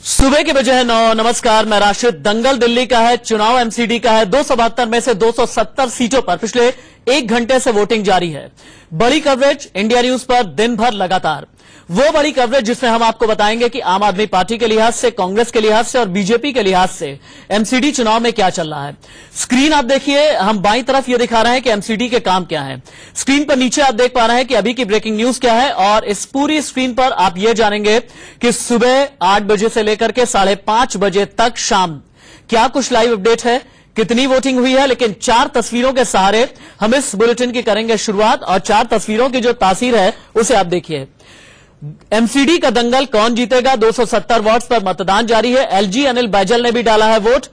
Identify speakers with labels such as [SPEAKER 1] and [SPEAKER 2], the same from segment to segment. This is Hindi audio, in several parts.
[SPEAKER 1] सुबह के बजे है 9। नमस्कार, मैं राशिद। दंगल दिल्ली का है, चुनाव एमसीडी का है। 272 में से 270 सीटों पर पिछले 1 घंटे से वोटिंग जारी है। बड़ी कवरेज इंडिया न्यूज पर दिन भर लगातार। वो बड़ी कवरेज जिसमें हम आपको बताएंगे कि आम आदमी पार्टी के लिहाज से, कांग्रेस के लिहाज से और बीजेपी के लिहाज से एमसीडी चुनाव में क्या चल रहा है। स्क्रीन आप देखिए, हम बाईं तरफ ये दिखा रहे हैं कि एमसीडी के काम क्या है। स्क्रीन पर नीचे आप देख पा रहे हैं कि अभी की ब्रेकिंग न्यूज क्या है, और इस पूरी स्क्रीन पर आप ये जानेंगे कि सुबह 8 बजे से लेकर के 5:30 बजे तक शाम क्या कुछ लाइव अपडेट है, कितनी वोटिंग हुई है। लेकिन 4 तस्वीरों के सहारे हम इस बुलेटिन की करेंगे शुरुआत, और 4 तस्वीरों की जो तासीर है उसे आप देखिए। एमसीडी का दंगल, कौन जीतेगा। 270 वॉट्स पर मतदान जारी है। एलजी अनिल बैजल ने भी डाला है वोट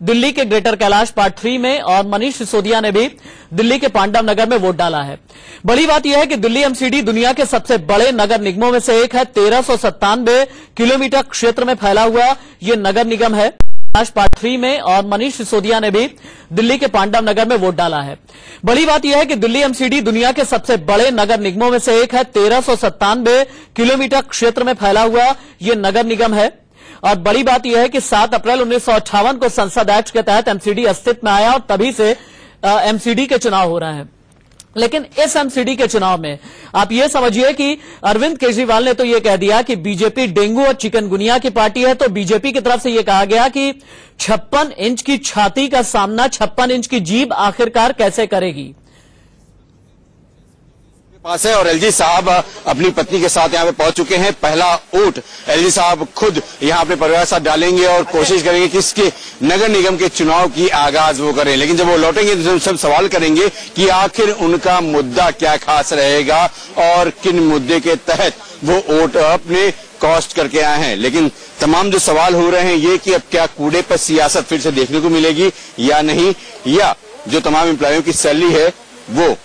[SPEAKER 1] दिल्ली के ग्रेटर कैलाश पार्ट 3 में, और मनीष सिसोदिया ने भी दिल्ली के पांडव नगर में वोट डाला है। बड़ी बात यह है कि दिल्ली एमसीडी दुनिया के सबसे बड़े नगर निगमों में से एक है। 1397 किलोमीटर क्षेत्र में फैला हुआ यह नगर निगम है कैलाश पार्ट 3 में, और मनीष सिसोदिया ने भी दिल्ली के पांडव नगर में वोट डाला है। बड़ी बात यह है कि दिल्ली एमसीडी दुनिया के सबसे बड़े नगर निगमों में से एक है। 1397 किलोमीटर क्षेत्र में फैला हुआ यह नगर निगम है। और बड़ी बात यह है कि 7 अप्रैल 1958 को संसद एक्ट के तहत एमसीडी अस्तित्व में आया, और तभी से एमसीडी के चुनाव हो रहे हैं। लेकिन इस एमसीडी के चुनाव में आप ये समझिए कि अरविंद केजरीवाल ने तो ये कह दिया कि बीजेपी डेंगू और चिकनगुनिया की पार्टी है, तो बीजेपी की तरफ से ये कहा गया कि 56 इंच की छाती का सामना 56 इंच की जीभ आखिरकार कैसे करेगी।
[SPEAKER 2] पास है, और एलजी साहब अपनी पत्नी के साथ यहाँ पे पहुंच चुके हैं। पहला वोट एलजी साहब खुद यहाँ अपने परिवार के साथ डालेंगे और कोशिश करेंगे कि इसके नगर निगम के चुनाव की आगाज वो करें। लेकिन जब वो लौटेंगे तो सब सवाल करेंगे कि आखिर उनका मुद्दा क्या खास रहेगा और किन मुद्दे के तहत वो वोट अपने कॉस्ट करके आए हैं। लेकिन तमाम जो सवाल हो रहे हैं ये कि अब क्या कूड़े पर सियासत फिर से देखने को मिलेगी या नहीं, या जो तमाम एम्प्लॉयों की सैलरी है वो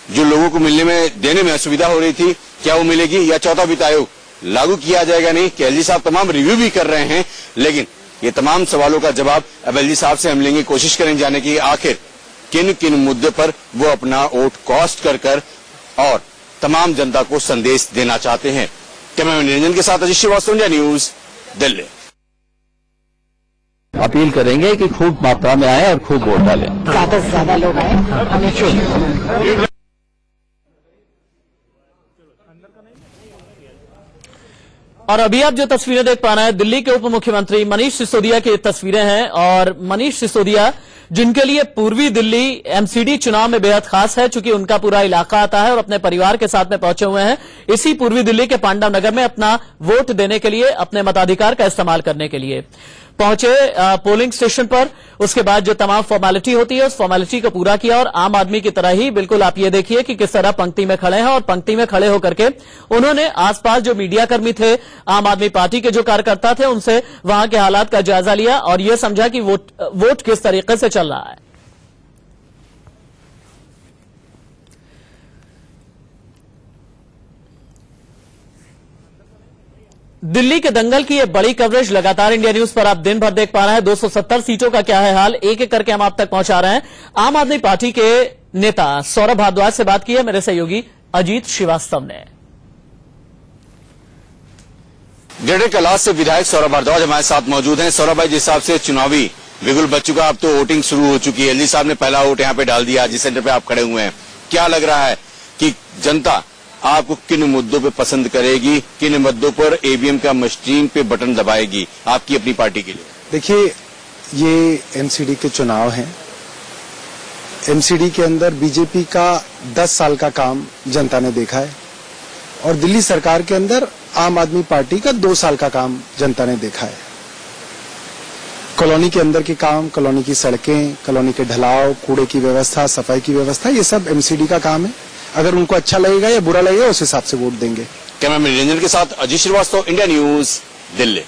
[SPEAKER 2] जो लोगों को मिलने में देने में असुविधा हो रही थी, क्या वो मिलेगी, या चौथा वित्त आयोग लागू किया जाएगा नहीं। कि एलजी साहब तमाम रिव्यू भी कर रहे हैं, लेकिन ये तमाम सवालों का जवाब अब एलजी साहब से हम लेंगे। कोशिश करेंगे जाने की आखिर किन किन मुद्दे पर वो अपना वोट कॉस्ट कर और तमाम जनता को संदेश देना चाहते हैं। कैमरामैन निरंजन के साथ Ajit Srivastava, India news, Delhi.
[SPEAKER 3] Appeal करेंगे कि खूब मात्रा में आए और खूब वोट डालें।
[SPEAKER 4] ज्यादा से ज्यादा लोग आए, हमें
[SPEAKER 1] और अभी आप जो तस्वीरें देख पा रहे हैं, दिल्ली के उप मुख्यमंत्री मनीष सिसोदिया की तस्वीरें हैं। और मनीष सिसोदिया, जिनके लिए पूर्वी दिल्ली एमसीडी चुनाव में बेहद खास है, चूंकि उनका पूरा इलाका आता है, और अपने परिवार के साथ में पहुंचे हुए हैं इसी पूर्वी दिल्ली के पांडव नगर में अपना वोट देने के लिए, अपने मताधिकार का इस्तेमाल करने के लिए पहुंचे पोलिंग स्टेशन पर। उसके बाद जो तमाम फॉर्मेलिटी होती है उस फॉर्मेलिटी को पूरा किया, और आम आदमी की तरह ही बिल्कुल आप ये देखिए कि किस तरह पंक्ति में खड़े हैं, और पंक्ति में खड़े होकर के उन्होंने आसपास जो मीडिया कर्मी थे, आम आदमी पार्टी के जो कार्यकर्ता थे, उनसे वहां के हालात का जायजा लिया और यह समझा कि वोट किस तरीके से चल रहा है। दिल्ली के दंगल की यह बड़ी कवरेज लगातार इंडिया न्यूज पर आप दिन भर देख पा रहे हैं। 270 सीटों का क्या है हाल, एक एक करके हम आप तक पहुंचा रहे हैं। आम आदमी पार्टी के नेता सौरभ भारद्वाज से बात की है मेरे सहयोगी अजीत श्रीवास्तव ने।
[SPEAKER 2] ग्रेटर कैलाश से विधायक सौरभ भारद्वाज हमारे साथ मौजूद हैं। सौरभ भाई, जिस हिसाब से चुनावी बिगुल बच चुका, अब तो वोटिंग शुरू हो चुकी है। एलजी साहब ने पहला वोट यहाँ पे डाल दिया, जिस सेंटर पे आप खड़े हुए हैं, क्या लग रहा है कि जनता आपको किन मुद्दों पे पसंद करेगी, किन मुद्दों पर ईवीएम का मशीन पे बटन दबाएगी आपकी अपनी पार्टी के लिए?
[SPEAKER 5] देखिए, ये एमसीडी के चुनाव हैं। एमसीडी के अंदर बीजेपी का 10 साल का काम जनता ने देखा है, और दिल्ली सरकार के अंदर आम आदमी पार्टी का 2 साल का काम जनता ने देखा है। कॉलोनी के अंदर के काम, कॉलोनी की सड़कें, कॉलोनी के ढलाव, कूड़े की व्यवस्था, सफाई की व्यवस्था, ये सब एमसीडी का काम है। अगर उनको अच्छा लगेगा या बुरा लगेगा उस हिसाब से वोट देंगे।
[SPEAKER 2] कैमरामैन निरंजन के साथ अजीत श्रीवास्तव, इंडिया न्यूज, दिल्ली।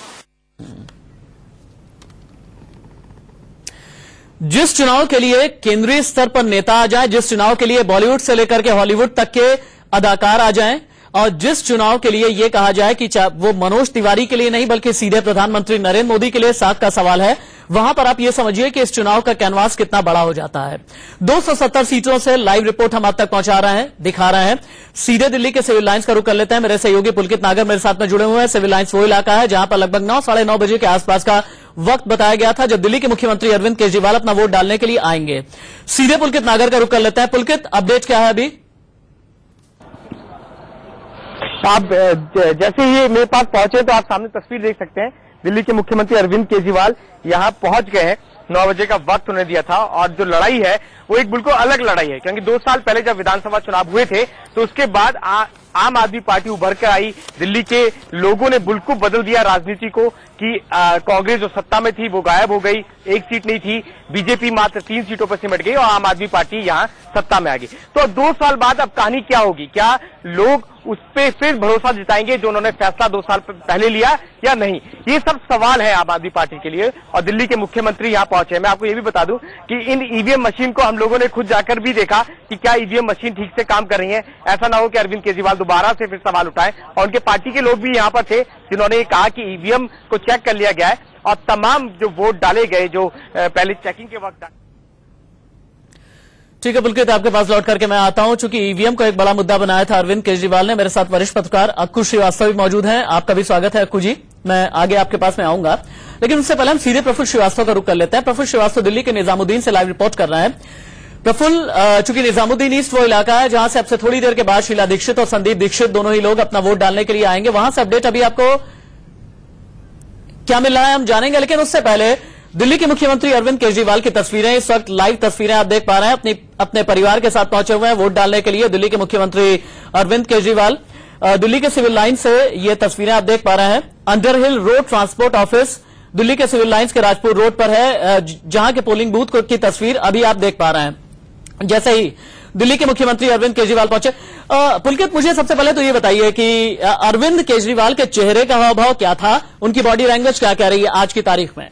[SPEAKER 1] जिस चुनाव के लिए केंद्रीय स्तर पर नेता आ जाए, जिस चुनाव के लिए बॉलीवुड से लेकर के हॉलीवुड तक के अदाकार आ जाएं, और जिस चुनाव के लिए ये कहा जाए कि वो मनोज तिवारी के लिए नहीं बल्कि सीधे प्रधानमंत्री नरेंद्र मोदी के लिए साख का सवाल है, वहां पर आप ये समझिए कि इस चुनाव का कैनवास कितना बड़ा हो जाता है। 270 सीटों से लाइव रिपोर्ट हम आप तक पहुंचा रहे हैं, दिखा रहे हैं। सीधे दिल्ली के सिविल लाइन्स का रुख कर लेते हैं। मेरे सहयोगी पुलकित नागर मेरे साथ में जुड़े हुए हैं। सिविल लाइन्स वो इलाका है जहां पर लगभग 9, साढ़े 9 बजे के आसपास का वक्त बताया गया था जब दिल्ली के मुख्यमंत्री अरविंद केजरीवाल अपना वोट डालने के लिए आएंगे। सीधे पुलकित नागर का रुख कर लेते हैं। पुलकित, अपडेट क्या है अभी?
[SPEAKER 6] आप जैसे ही मेरे पास पहुंचे तो आप सामने तस्वीर देख सकते हैं। दिल्ली के मुख्यमंत्री अरविंद केजरीवाल यहां पहुंच गए हैं। 9 बजे का वक्त उन्हें दिया था और जो लड़ाई है वो एक बिल्कुल अलग लड़ाई है, क्योंकि 2 साल पहले जब विधानसभा चुनाव हुए थे तो उसके बाद आम आदमी पार्टी उभर कर आई। दिल्ली के लोगों ने बिल्कुल बदल दिया राजनीति को कि कांग्रेस जो सत्ता में थी वो गायब हो गई, 1 सीट नहीं थी, बीजेपी मात्र 3 सीटों पर सिमट गई और आम आदमी पार्टी यहां सत्ता में आ गई। तो 2 साल बाद अब कहानी क्या होगी? क्या लोग उस पे फिर भरोसा जताएंगे जो उन्होंने फैसला 2 साल पहले लिया या नहीं? ये सब सवाल है आम आदमी पार्टी के लिए और दिल्ली के मुख्यमंत्री यहां पहुंचे। मैं आपको ये भी बता दूं कि इन ईवीएम मशीन को हम लोगों ने खुद जाकर भी देखा कि क्या ईवीएम मशीन ठीक से काम कर रही है। ऐसा ना हो कि अरविंद केजरीवाल दोबारा से फिर सवाल उठाए। और उनके पार्टी के लोग भी यहां पर थे जिन्होंने कहा कि ईवीएम को चेक कर लिया गया है और तमाम जो वोट डाले गए जो पहले चेकिंग के वक्त।
[SPEAKER 1] ठीक है पुलकित, आपके पास लौट करके मैं आता हूं। चूंकि ईवीएम को एक बड़ा मुद्दा बनाया था अरविंद केजरीवाल ने। मेरे साथ वरिष्ठ पत्रकार अक्कू श्रीवास्तव भी मौजूद हैं। आपका भी स्वागत है अक्कू जी। मैं आगे आपके पास में आऊंगा, लेकिन उससे पहले हम सीधे प्रफुल्ल श्रीवास्तव का रुख कर लेते हैं। प्रफुल्ल श्रीवास्तव दिल्ली के निजामुद्दीन से लाइव रिपोर्ट कर रहे हैं। प्रफुल्ल, चूंकि निजामुद्दीन ईस्ट वो इलाका है जहां से अब से थोड़ी देर के बाद शीला दीक्षित और संदीप दीक्षित दोनों ही लोग अपना वोट डालने के लिए आएंगे, वहां से अपडेट अभी आपको क्या मिल रहा है हम जानेंगे। लेकिन उससे पहले दिल्ली के मुख्यमंत्री अरविंद केजरीवाल की तस्वीरें, इस वक्त लाइव तस्वीरें आप देख पा रहे हैं। अपने परिवार के साथ पहुंचे हुए हैं वोट डालने के लिए दिल्ली के मुख्यमंत्री अरविंद केजरीवाल। दिल्ली के सिविल लाइन से ये तस्वीरें आप देख पा रहे हैं। अंडर हिल रोड ट्रांसपोर्ट ऑफिस दिल्ली के सिविल लाइन्स के राजपुर रोड पर है, जहां के पोलिंग बूथ की तस्वीर अभी आप देख पा रहे हैं। जैसे ही दिल्ली के मुख्यमंत्री अरविंद केजरीवाल पहुंचे, पुलकित मुझे सबसे पहले तो ये बताइए कि अरविंद केजरीवाल के चेहरे का हाव-भाव क्या था, उनकी बॉडी लैंग्वेज क्या कह रही है आज की तारीख में?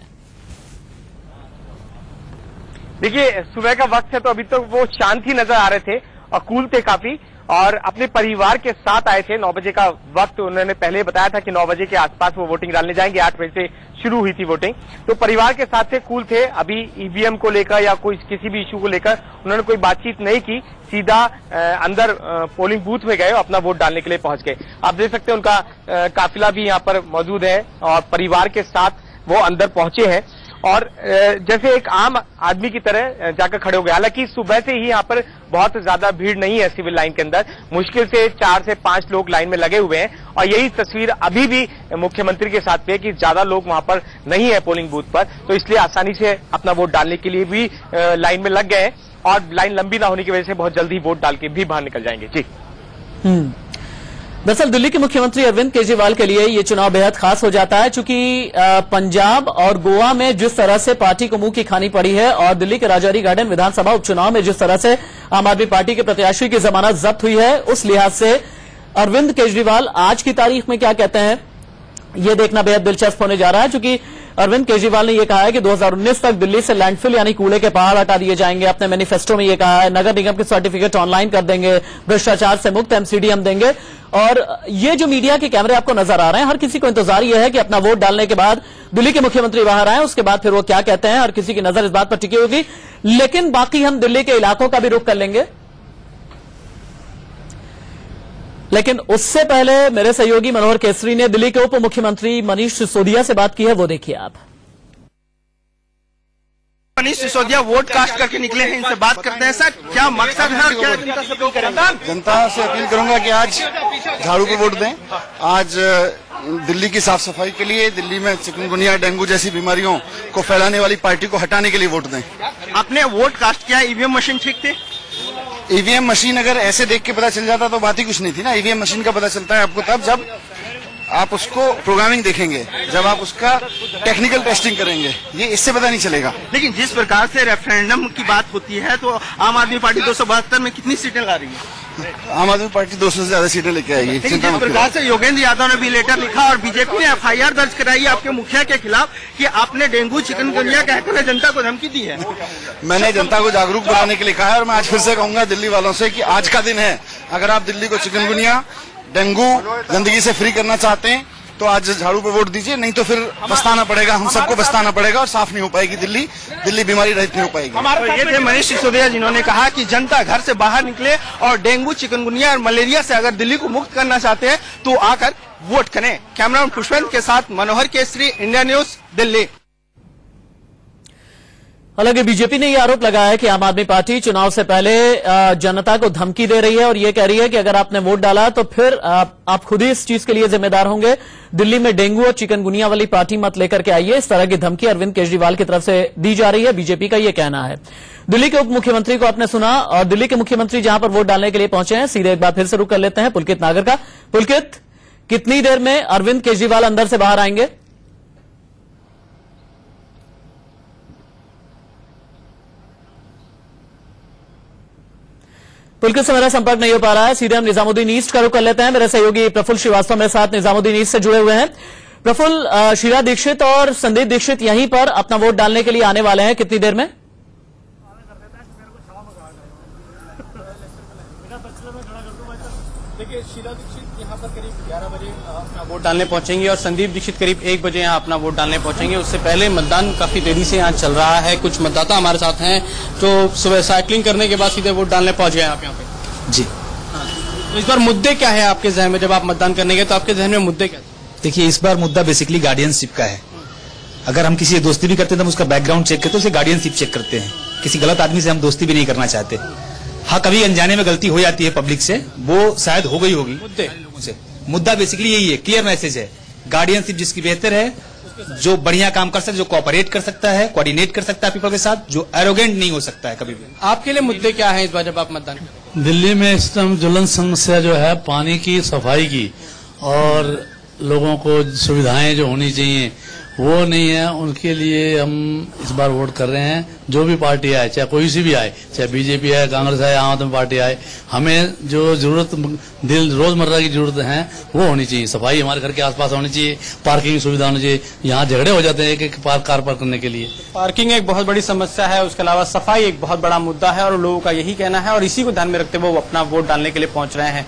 [SPEAKER 6] देखिए, सुबह का वक्त है तो अभी तो वो शांत ही नजर आ रहे थे और कूल थे काफी और अपने परिवार के साथ आए थे। 9 बजे का वक्त उन्होंने पहले बताया था कि 9 बजे के आसपास वो वोटिंग डालने जाएंगे। 8 बजे से शुरू हुई थी वोटिंग, तो परिवार के साथ से कूल थे। अभी ईवीएम को लेकर या कोई किसी भी इशू को लेकर उन्होंने कोई बातचीत नहीं की, सीधा अंदर पोलिंग बूथ में गए और अपना वोट डालने के लिए पहुंच गए। आप देख सकते हैं उनका काफिला भी यहाँ पर मौजूद है और परिवार के साथ वो अंदर पहुंचे हैं और जैसे एक आम आदमी की तरह जाकर खड़े हो गए। हालांकि सुबह से ही यहाँ पर बहुत ज्यादा भीड़ नहीं है सिविल लाइन के अंदर, मुश्किल से 4 से 5 लोग लाइन में लगे हुए हैं और यही तस्वीर अभी भी मुख्यमंत्री के साथ है कि ज्यादा लोग वहां पर नहीं है पोलिंग बूथ पर, तो इसलिए आसानी से अपना वोट डालने के लिए भी लाइन में लग गए हैं और लाइन लंबी ना होने की वजह से बहुत जल्दी वोट डाल के भी बाहर निकल जाएंगे। जी
[SPEAKER 1] दरअसल दिल्ली के मुख्यमंत्री अरविंद केजरीवाल के लिए ये चुनाव बेहद खास हो जाता है, चूंकि पंजाब और गोवा में जिस तरह से पार्टी को मुंह की खानी पड़ी है और दिल्ली के राजारी गार्डन विधानसभा उपचुनाव में जिस तरह से आम आदमी पार्टी के प्रत्याशी की जमानत जब्त हुई है, उस लिहाज से अरविंद केजरीवाल आज की तारीख में क्या कहते हैं ये देखना बेहद दिलचस्प होने जा रहा है। चूंकि अरविंद केजरीवाल ने यह कहा है कि 2019 तक दिल्ली से लैंडफिल यानी कूड़े के पहाड़ हटा दिए जाएंगे। अपने मैनिफेस्टो में यह कहा है, नगर निगम के सर्टिफिकेट ऑनलाइन कर देंगे, भ्रष्टाचार से मुक्त एमसीडी हम देंगे। और ये जो मीडिया के कैमरे आपको नजर आ रहे हैं, हर किसी को इंतजार यह है कि अपना वोट डालने के बाद दिल्ली के मुख्यमंत्री बाहर आए, उसके बाद फिर वो क्या कहते हैं, हर किसी की नजर इस बात पर टिकी होगी। लेकिन बाकी हम दिल्ली के इलाकों का भी रुख कर लेंगे, लेकिन उससे पहले मेरे सहयोगी मनोहर केसरी ने दिल्ली के उप मुख्यमंत्री मनीष सिसोदिया से बात की है, वो देखिए आप।
[SPEAKER 7] मनीष सिसोदिया वोट कास्ट करके निकले हैं, इनसे बात करते हैं। सर, क्या मकसद है और क्या जनता से अपील करेंगे?
[SPEAKER 8] जनता से अपील करूंगा कि आज झाड़ू को वोट दें। आज दिल्ली की साफ सफाई के लिए, दिल्ली में चिकनगुनिया डेंगू जैसी बीमारियों को फैलाने वाली पार्टी को हटाने के लिए वोट दें।
[SPEAKER 7] आपने वोट कास्ट किया, ईवीएम मशीन ठीक थी?
[SPEAKER 8] ईवीएम मशीन अगर ऐसे देख के पता चल जाता तो बात ही कुछ नहीं थी ना। ईवीएम मशीन का पता चलता है आपको तब जब आप उसको प्रोग्रामिंग देखेंगे, जब आप उसका टेक्निकल टेस्टिंग करेंगे, ये इससे पता नहीं चलेगा।
[SPEAKER 7] लेकिन जिस प्रकार से रेफरेंडम की बात होती है तो आम आदमी पार्टी 272 में कितनी सीटें ला रही है?
[SPEAKER 8] आम आदमी पार्टी 200 से ज्यादा सीटें लेके आएगी।
[SPEAKER 7] लेकिन जिस प्रकार से योगेंद्र यादव ने भी लेटर लिखा और बीजेपी ने एफआईआर दर्ज कराई आपके मुखिया के खिलाफ कि आपने डेंगू चिकनगुनिया कहकर जनता को धमकी दी है।
[SPEAKER 8] मैंने जनता को जागरूक बनाने के लिए कहा है और मैं आज फिर से कहूंगा दिल्ली वालों से कि आज का दिन है। अगर आप दिल्ली को चिकनगुनिया डेंगू गंदगी से फ्री करना चाहते हैं तो आज झाड़ू पे वोट दीजिए, नहीं तो फिर पछताना पड़ेगा, हम सबको पछताना पड़ेगा और साफ नहीं हो पाएगी दिल्ली बीमारी रहित नहीं हो पाएगी।
[SPEAKER 7] ये थे मनीष सिसोदिया जिन्होंने कहा कि जनता घर से बाहर निकले और डेंगू, चिकनगुनिया और मलेरिया से अगर दिल्ली को मुक्त करना चाहते हैं तो आकर वोट करें। कैमरामैन पुष्पेंद्र के साथ मनोहर केसरी, इंडिया न्यूज, दिल्ली।
[SPEAKER 1] हालांकि बीजेपी ने यह आरोप लगाया है कि आम आदमी पार्टी चुनाव से पहले जनता को धमकी दे रही है और ये कह रही है कि अगर आपने वोट डाला तो फिर आप खुद ही इस चीज के लिए जिम्मेदार होंगे। दिल्ली में डेंगू और चिकनगुनिया वाली पार्टी मत लेकर के आइए, इस तरह की धमकी अरविंद केजरीवाल की तरफ से दी जा रही है, बीजेपी का यह कहना है। दिल्ली के उप मुख्यमंत्री को आपने सुना और दिल्ली के मुख्यमंत्री जहां पर वोट डालने के लिए पहुंचे हैं, सीधे एक बार फिर से रुक कर लेते हैं पुलकित नागर का। पुलकित, कितनी देर में अरविंद केजरीवाल अंदर से बाहर आएंगे? पुलकित से मेरा संपर्क नहीं हो पा रहा है, सीधे हम निजामुद्दीन ईस्ट का रुख कर लेते हैं। मेरे सहयोगी प्रफुल्ल श्रीवास्तव मेरे साथ निजामुद्दीन ईस्ट से जुड़े हुए हैं। प्रफुल्ल, शीला दीक्षित और संदीप दीक्षित यहीं पर अपना वोट डालने के लिए आने वाले हैं, कितनी देर में?
[SPEAKER 9] देखिए, शीला दीक्षित यहाँ पर करीब 11 बजे अपना वोट डालने पहुंचेंगे और संदीप दीक्षित करीब 1 बजे यहाँ अपना वोट डालने पहुंचेंगे। उससे पहले मतदान काफी देरी से यहाँ चल रहा है। कुछ मतदाता हमारे साथ हैं जो सुबह साइकिलिंग करने के बाद सीधे वोट डालने पहुंच गए आप यहाँ पे।
[SPEAKER 10] जी
[SPEAKER 9] हाँ। तो इस बार मुद्दे क्या है आपके जहन में? जब आप मतदान करने गए तो आपके जहन में मुद्दे क्या?
[SPEAKER 10] देखिए, इस बार मुद्दा बेसिकली गार्डियनशिप का है। अगर हम किसी से दोस्ती भी करते हैं तो हम उसका बैकग्राउंड चेक करते हैं, उसे गार्डियनशिप चेक करते हैं। किसी गलत आदमी से हम दोस्ती भी नहीं करना चाहते। हाँ, कभी अनजाने में गलती हो जाती है पब्लिक से, वो शायद हो गई होगी लोगों से। मुद्दा बेसिकली यही है, क्लियर मैसेज है। गार्डियनशिप जिसकी बेहतर है, जो बढ़िया काम कर सकता है, जो कोऑपरेट कर सकता है, कोऑर्डिनेट कर सकता है पीपल के साथ, जो एरोगेंट नहीं हो सकता है कभी भी।
[SPEAKER 9] आपके लिए मुद्दे क्या है इस बार जब आप मतदान करें?
[SPEAKER 11] दिल्ली में इस टाइम ज्वलन समस्या जो है पानी की, सफाई की और लोगों को सुविधाएं जो होनी चाहिए वो नहीं है। उनके लिए हम इस बार वोट कर रहे हैं। जो भी पार्टी आए, चाहे कोई सी भी आए, चाहे बीजेपी आए, कांग्रेस आए, आम आदमी पार्टी आए, हमें जो जरूरत रोजमर्रा की जरूरत है वो होनी चाहिए। सफाई हमारे घर के आसपास होनी चाहिए, पार्किंग की सुविधा होनी चाहिए। यहाँ झगड़े हो जाते हैं एक कार पार्क करने के लिए।
[SPEAKER 9] पार्किंग एक बहुत बड़ी समस्या है, उसके अलावा सफाई एक बहुत बड़ा मुद्दा है और लोगों का यही कहना है और इसी को ध्यान में रखते हुए वो अपना वोट डालने के लिए पहुंच रहे हैं।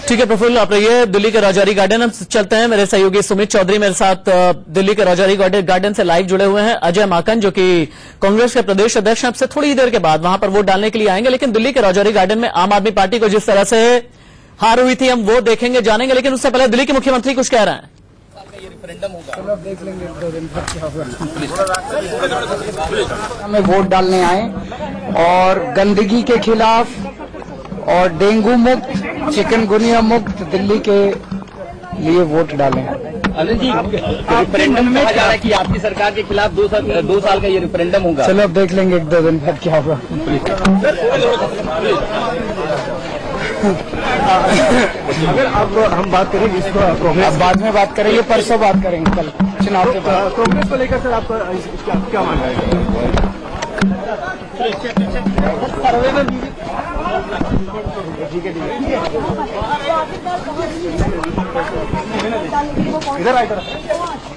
[SPEAKER 1] ठीक है प्रफुल्ल, आप रहिए। दिल्ली के रौजारी गार्डन हम चलते हैं। मेरे सहयोगी सुमित चौधरी मेरे साथ दिल्ली के रौजारी गार्डन से लाइव जुड़े हुए हैं। अजय माकन जो कि कांग्रेस के प्रदेश अध्यक्ष हैं, अब से थोड़ी देर के बाद वहां पर वोट डालने के लिए आएंगे। लेकिन दिल्ली के रौजारी गार्डन में आम आदमी पार्टी को जिस तरह से हार हुई थी हम वो देखेंगे, जानेंगे। लेकिन उससे पहले दिल्ली के मुख्यमंत्री कुछ कह रहे हैं।
[SPEAKER 4] हमें वोट डालने आए और गंदगी के खिलाफ और डेंगू मुक्त, चिकनगुनिया मुक्त दिल्ली के लिए वोट डालें।
[SPEAKER 3] अनिल जी, रेफरेंडम में कहा जा रहा है कि आपकी सरकार के खिलाफ 2 साल का ये रेफरेंडम होगा।
[SPEAKER 4] चलो अब देख लेंगे 1-2 दिन बाद क्या होगा। अगर अब हम बात करें इसको, अब बाद में बात करेंगे, परसों बात करेंगे, कल चुनाव के बाद।
[SPEAKER 6] कांग्रेस को लेकर सर आपका क्या मानना है?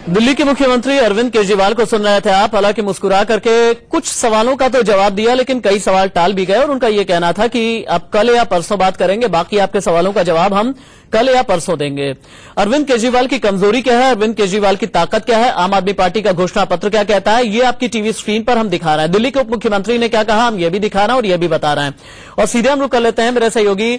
[SPEAKER 1] दिल्ली के मुख्यमंत्री अरविंद केजरीवाल को सुन रहे थे आप। हालांकि मुस्कुरा करके कुछ सवालों का तो जवाब दिया, लेकिन कई सवाल टाल भी गए और उनका ये कहना था कि अब कल या परसों बात करेंगे, बाकी आपके सवालों का जवाब हम कल या परसों देंगे। अरविंद केजरीवाल की कमजोरी क्या है, अरविंद केजरीवाल की ताकत क्या है, आम आदमी पार्टी का घोषणा पत्र क्या कहता है, ये आपकी टीवी स्क्रीन पर हम दिखा रहे हैं। दिल्ली के उप मुख्यमंत्री ने क्या कहा हम ये भी दिखा रहे हैं और ये भी बता रहे हैं। और सीधे हम रुक कर लेते हैं। मेरे सहयोगी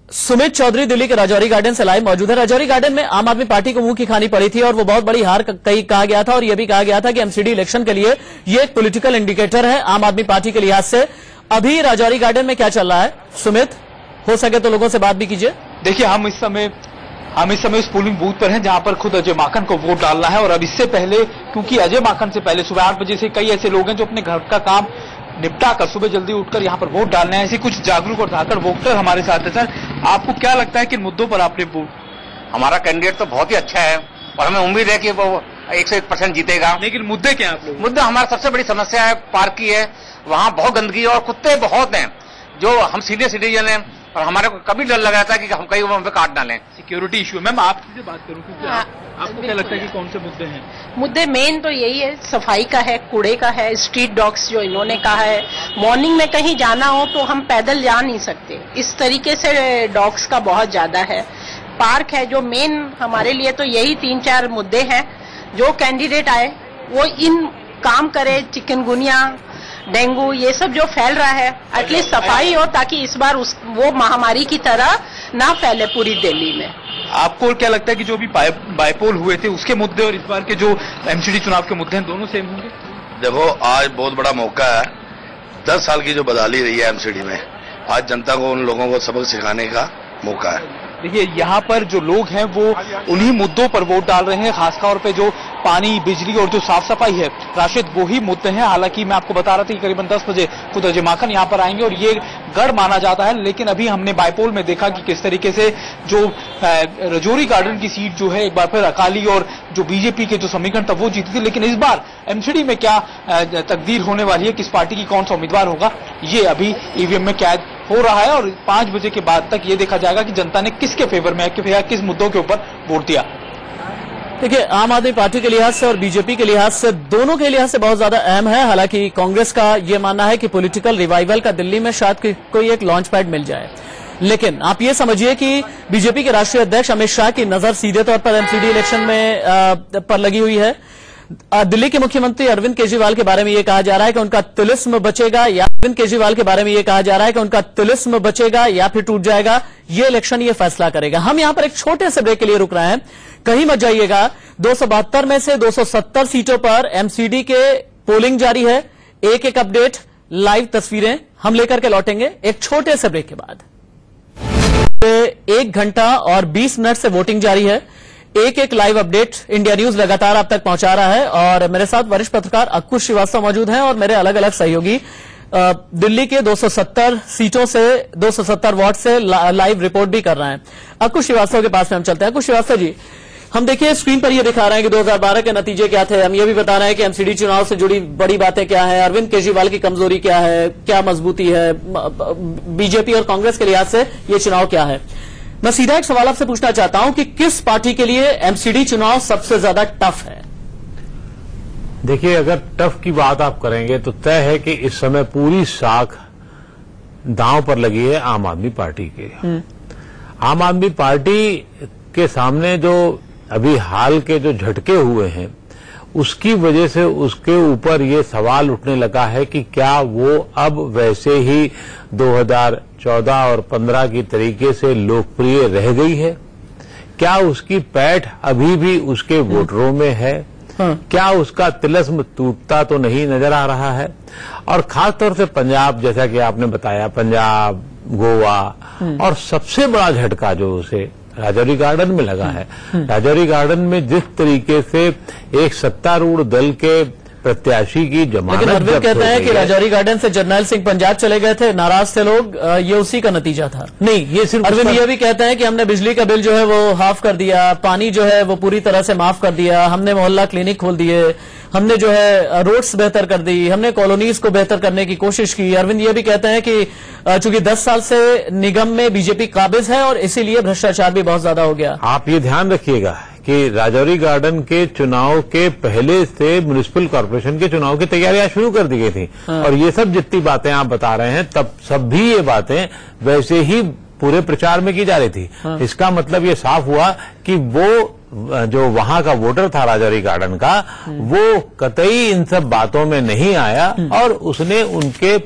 [SPEAKER 1] सुमित चौधरी दिल्ली के रजौरी गार्डन से लाइव मौजूद है। रजौरी गार्डन में आम आदमी पार्टी को मुंह की खानी पड़ी थी और वो बहुत बड़ी हार कहा गया था और यह भी कहा गया था कि एमसीडी इलेक्शन के लिए ये एक पॉलिटिकल इंडिकेटर है आम आदमी पार्टी के लिहाज से। अभी रजौरी गार्डन में क्या चल रहा है सुमित, हो सके तो लोगों से बात भी कीजिए।
[SPEAKER 12] देखिए, हम इस समय उस पोलिंग बूथ पर हैं जहां पर खुद अजय माकन को वोट डालना है। और अब इससे पहले, क्योंकि अजय माकन से पहले सुबह 8 बजे से कई ऐसे लोग हैं जो अपने घर का काम निपटा कर सुबह जल्दी उठकर यहाँ पर वोट डालने हैं। ऐसे कुछ जागरूक और धाकड़ वोटर हमारे साथ है। सर, आपको क्या लगता है कि मुद्दों पर आपने वोट?
[SPEAKER 13] हमारा कैंडिडेट तो बहुत ही अच्छा है और हमें उम्मीद है कि वो 101% जीतेगा।
[SPEAKER 12] लेकिन मुद्दे क्या है आप लोग?
[SPEAKER 13] मुद्दा हमारा सबसे बड़ी समस्या है पार्क की है। वहाँ बहुत गंदगी और कुत्ते बहुत हैं। जो हम सीनियर सिटीजन हैं और हमारे को कभी डर लग रहा था कि हम कहीं वहां पे काट डालें।
[SPEAKER 12] Security issue. मैम आपसे बात करूं क्योंकि आपको क्या लगता है कि कौन से मुद्दे हैं?
[SPEAKER 14] मुद्दे मेन तो यही है, सफाई का है, कूड़े का है, स्ट्रीट डॉग्स जो इन्होंने कहा है, मॉर्निंग में कहीं जाना हो तो हम पैदल जा नहीं सकते, इस तरीके से डॉग्स का बहुत ज्यादा है। पार्क है, जो मेन हमारे लिए तो यही 3-4 मुद्दे हैं। जो कैंडिडेट आए वो इन काम करे, चिकनगुनिया, डेंगू ये सब जो फैल रहा है एटलीस्ट सफाई हो, ताकि इस बार वो महामारी की तरह ना फैले पूरी दिल्ली में।
[SPEAKER 12] आपको क्या लगता है कि जो भी बाइपोल हुए थे उसके मुद्दे और इस बार के जो एमसीडी चुनाव के मुद्दे हैं दोनों सेम होंगे?
[SPEAKER 8] देखो, आज बहुत बड़ा मौका है। 10 साल की जो बदहाली रही है एमसीडी में, आज जनता को उन लोगों को सबक सिखाने का मौका है।
[SPEAKER 12] देखिए, यहाँ पर जो लोग हैं वो उन्हीं मुद्दों पर वोट डाल रहे हैं, खासतौर पे जो पानी, बिजली और जो साफ सफाई है राशिद, वही मुद्दे हैं। हालांकि मैं आपको बता रहा था कि करीबन 10 बजे खुद अजय माकन यहाँ पर आएंगे और ये गढ़ माना जाता है, लेकिन अभी हमने बाइपोल में देखा कि किस तरीके से जो रजौरी गार्डन की सीट जो है एक बार फिर अकाली और जो बीजेपी के जो समीकरण था वो जीती थी। लेकिन इस बार एमसीडी में क्या तकदीर होने वाली है, किस पार्टी की कौन सा उम्मीदवार होगा, ये अभी ईवीएम में कैद हो रहा है और 5 बजे के बाद तक ये देखा जाएगा कि जनता ने किसके फेवर में किस मुद्दों के ऊपर वोट दिया।
[SPEAKER 1] देखिए, आम आदमी पार्टी के लिहाज से और बीजेपी के लिहाज से, दोनों के लिहाज से बहुत ज्यादा अहम है। हालांकि कांग्रेस का यह मानना है कि पॉलिटिकल रिवाइवल का दिल्ली में शायद कोई एक लॉन्च पैड मिल जाए, लेकिन आप ये समझिए कि बीजेपी के राष्ट्रीय अध्यक्ष अमित शाह की नजर सीधे तौर पर एमसीडी इलेक्शन में पर लगी हुई है। दिल्ली के मुख्यमंत्री अरविंद केजरीवाल के बारे में यह कहा जा रहा है कि उनका तिलिस्म बचेगा, या अरविंद केजरीवाल के बारे में यह कहा जा रहा है कि उनका तिलिस्म बचेगा या फिर टूट जाएगा। ये इलेक्शन ये फैसला करेगा। हम यहां पर एक छोटे से ब्रेक के लिए रुक रहे हैं, कहीं मत जाइएगा। 272 में से 270 सीटों पर एमसीडी के पोलिंग जारी है। एक अपडेट, लाइव तस्वीरें हम लेकर के लौटेंगे एक छोटे से ब्रेक के बाद। 1 घंटा और 20 मिनट से वोटिंग जारी है। एक लाइव अपडेट इंडिया न्यूज लगातार आप तक पहुंचा रहा है और मेरे साथ वरिष्ठ पत्रकार अंकुश श्रीवास्तव मौजूद हैं और मेरे अलग अलग सहयोगी दिल्ली के 270 सीटों से 270 वार्ड से लाइव रिपोर्ट भी कर रहे हैं। अंकुश श्रीवास्तव के पास में हम चलते हैं। अंकुश श्रीवास्तव जी, हम देखिए स्क्रीन पर ये दिखा रहे हैं कि 2012 के नतीजे क्या थे। हम ये भी बता रहे हैं कि एमसीडी चुनाव से जुड़ी बड़ी बातें क्या है, अरविंद केजरीवाल की कमजोरी क्या है, क्या मजबूती है, बीजेपी और कांग्रेस के लिहाज से ये चुनाव क्या है। मैं सीधा एक सवाल आपसे पूछना चाहता हूं कि किस पार्टी के लिए एमसीडी चुनाव सबसे ज्यादा टफ है?
[SPEAKER 15] देखिए, अगर टफ की बात आप करेंगे तो तय है कि इस समय पूरी साख दांव पर लगी है आम आदमी पार्टी के। आम आदमी पार्टी के सामने जो अभी हाल के जो झटके हुए हैं उसकी वजह से उसके ऊपर ये सवाल उठने लगा है कि क्या वो अब वैसे ही 2014 और 15 की तरीके से लोकप्रिय रह गई है? क्या उसकी पैठ अभी भी उसके वोटरों में है? क्या उसका तिलिस्म टूटता तो नहीं नजर आ रहा है? और खासतौर से पंजाब, जैसा कि आपने बताया, पंजाब, गोवा और सबसे बड़ा झटका जो उसे राजौरी गार्डन में लगा है। राजौरी गार्डन में जिस तरीके से एक सत्तारूढ़ दल के प्रत्याशी की जमानत, लेकिन अरविंद कहते हैं कि राजौरी गार्डन से जर्नैल सिंह पंजाब चले गए थे, नाराज थे लोग, ये उसी का नतीजा था। नहीं, ये सिर्फ अरविंद ये भी कहते हैं कि हमने बिजली का बिल जो है वो हाफ कर दिया, पानी जो है वो पूरी तरह से माफ कर दिया, हमने मोहल्ला क्लिनिक खोल दिए, हमने जो है रोड्स बेहतर कर दी, हमने कॉलोनीज को बेहतर करने की कोशिश की। अरविंद ये भी कहते हैं कि चूंकि 10 साल से निगम में बीजेपी काबिज है और इसीलिए भ्रष्टाचार भी बहुत ज्यादा हो गया। आप ये ध्यान रखिएगा कि राजौरी गार्डन के चुनाव के पहले से म्युनिसिपल कॉर्पोरेशन के चुनाव की तैयारियां शुरू कर दी गई थी। और ये सब जितनी बातें आप बता रहे हैं, तब सब भी ये बातें वैसे ही पूरे प्रचार में की जा रही थी। इसका मतलब ये साफ हुआ कि वो जो वहां का वोटर था राजौरी गार्डन का, वो कतई इन सब बातों में नहीं आया और उसने उनके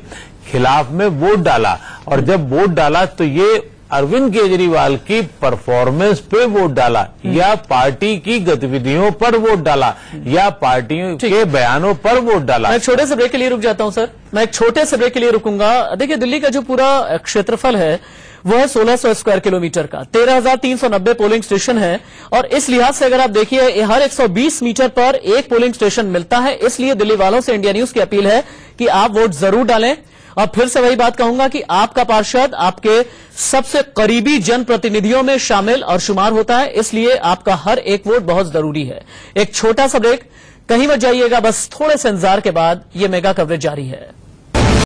[SPEAKER 15] खिलाफ में वोट डाला। और जब वोट डाला तो ये अरविंद केजरीवाल की परफॉर्मेंस पे वोट डाला, या पार्टी की गतिविधियों पर वोट डाला, या पार्टियों के बयानों पर वोट डाला।
[SPEAKER 1] मैं एक छोटे से ब्रेक के लिए रुक जाता हूं सर, मैं एक छोटे से ब्रेक के लिए रुकूंगा। देखिए, दिल्ली का जो पूरा क्षेत्रफल है वो है 1600 स्क्वायर किलोमीटर का, 13,390 पोलिंग स्टेशन है और इस लिहाज से अगर आप देखिए हर 120 मीटर पर एक पोलिंग स्टेशन मिलता है। इसलिए दिल्ली वालों से इंडिया न्यूज की अपील है कि आप वोट जरूर डालें। और फिर से वही बात कहूंगा कि आपका पार्षद आपके सबसे करीबी जनप्रतिनिधियों में शामिल और शुमार होता है, इसलिए आपका हर एक वोट बहुत जरूरी है। एक छोटा सा ब्रेक, कहीं मत जाइएगा, बस थोड़े से इंतजार के बाद ये मेगा कवरेज जारी है।